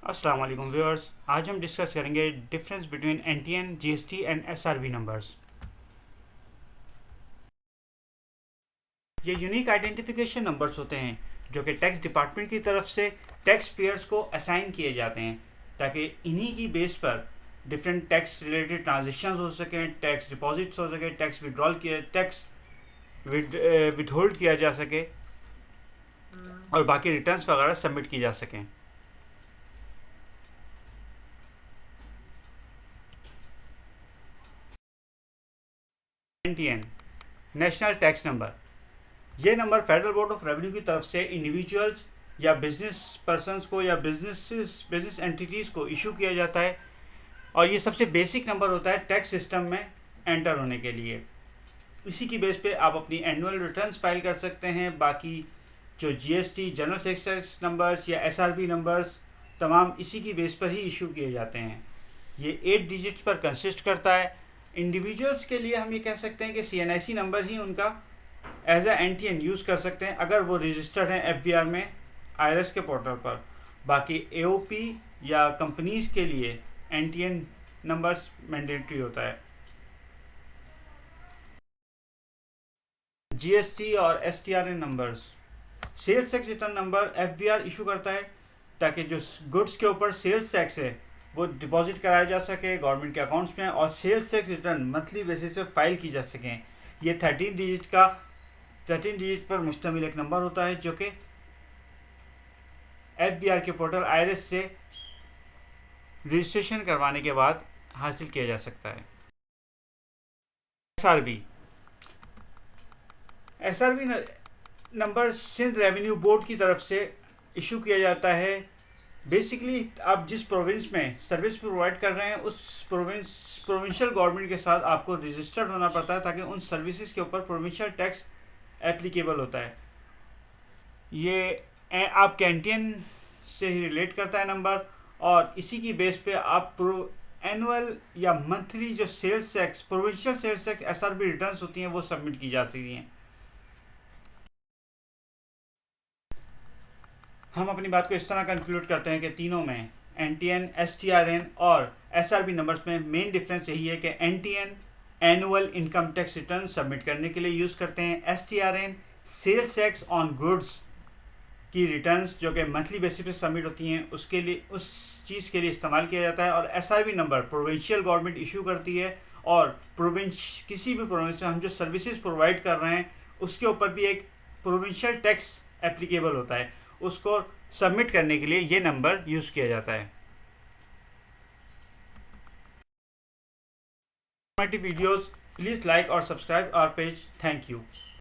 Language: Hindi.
अस्सलाम वालेकुम व्यूअर्स। आज हम डिस्कस करेंगे difference between NTN, GST and SRB numbers. ये यूनिक आइडेंटिफिकेशन नंबर्स होते हैं जो कि टैक्स डिपार्टमेंट की तरफ से टैक्स पेयर्स को असाइन किए जाते हैं ताकि इन्हीं की बेस पर डिफरेंट टैक्स रिलेटेड ट्रांजेक्शन हो सकें, टैक्स डिपॉजिट्स हो सके, टैक्स विड्रॉल किया, टैक्स विदहोल्ड किया जा सके और बाकी रिटर्न्स वगैरह सबमिट की जा सकें। NTN, national tax number. ये नंबर फेडरल बोर्ड ऑफ रेवेन्यू की तरफ से इंडिविजुअल्स या बिजनेस पर्सनस को या बिजनेस एंटिटीज़ को इशू किया जाता है और ये सबसे बेसिक नंबर होता है टैक्स सिस्टम में एंटर होने के लिए। इसी की बेस पे आप अपनी एनुअल रिटर्न्स फाइल कर सकते हैं। बाकी जो GST, general sales tax numbers या एसआरबी नंबर्स, तमाम इसी की बेस पर ही इशू किए जाते हैं। ये 8 डिजिट्स पर कंसिस्ट करता है। इंडिविजुअल्स के लिए हम ये कह सकते हैं कि सीएनआईसी नंबर ही उनका एज ए एनटीएन यूज़ कर सकते हैं अगर वो रजिस्टर्ड हैं एफबीआर में, आईआरएस के पोर्टल पर। बाकी एओपी या कंपनीज के लिए एनटीएन नंबर्स मैंडेटरी होता है। जीएसटी और STRN numbers, sales tax return number FBR issue करता है ताकि जो गुड्स के ऊपर सेल्स टैक्स है वो डिपॉजिट कराया जा सके गवर्नमेंट के अकाउंट्स में और sales tax return monthly basis पे फाइल की जा सकें। ये 13 डिजिट पर मुश्तमिल एक नंबर होता है जो कि एफबीआर के पोर्टल आईआरएस से रजिस्ट्रेशन करवाने के बाद हासिल किया जा सकता है। SRB, SRB number Sindh revenue board की तरफ से इशू किया जाता है। बेसिकली आप जिस प्रोविंस में सर्विस प्रोवाइड कर रहे हैं उस प्रोविंशियल गवर्नमेंट के साथ आपको रजिस्टर्ड होना पड़ता है ताकि उन सर्विसेज के ऊपर प्रोविंशियल टैक्स एप्लीकेबल होता है। ये आप कैंटीन से ही रिलेट करता है नंबर और इसी की बेस पे आप एनुअल या मंथली जो sales tax, provincial sales tax SRB returns होती हैं वो सबमिट की जा सकती हैं। हम अपनी बात को इस तरह कंक्लूड करते हैं कि तीनों में एनटीएन, एसटीआरएन और एसआरबी नंबर्स में मेन डिफरेंस यही है कि NTN annual income tax return submit करने के लिए यूज़ करते हैं, एसटीआरएन सेल्स टैक्स ऑन गुड्स की रिटर्न्स जो कि मंथली बेसिस पे सबमिट होती हैं उसके लिए, उस चीज़ के लिए इस्तेमाल किया जाता है। और SRB number provincial government issue करती है और किसी भी प्रोविंस में हम जो सर्विसेज प्रोवाइड कर रहे हैं उसके ऊपर भी एक प्रोविंशियल टैक्स एप्लीकेबल होता है, उसको सबमिट करने के लिए ये नंबर यूज़ किया जाता है। वीडियोज़ प्लीज़ लाइक और subscribe our page. Thank you.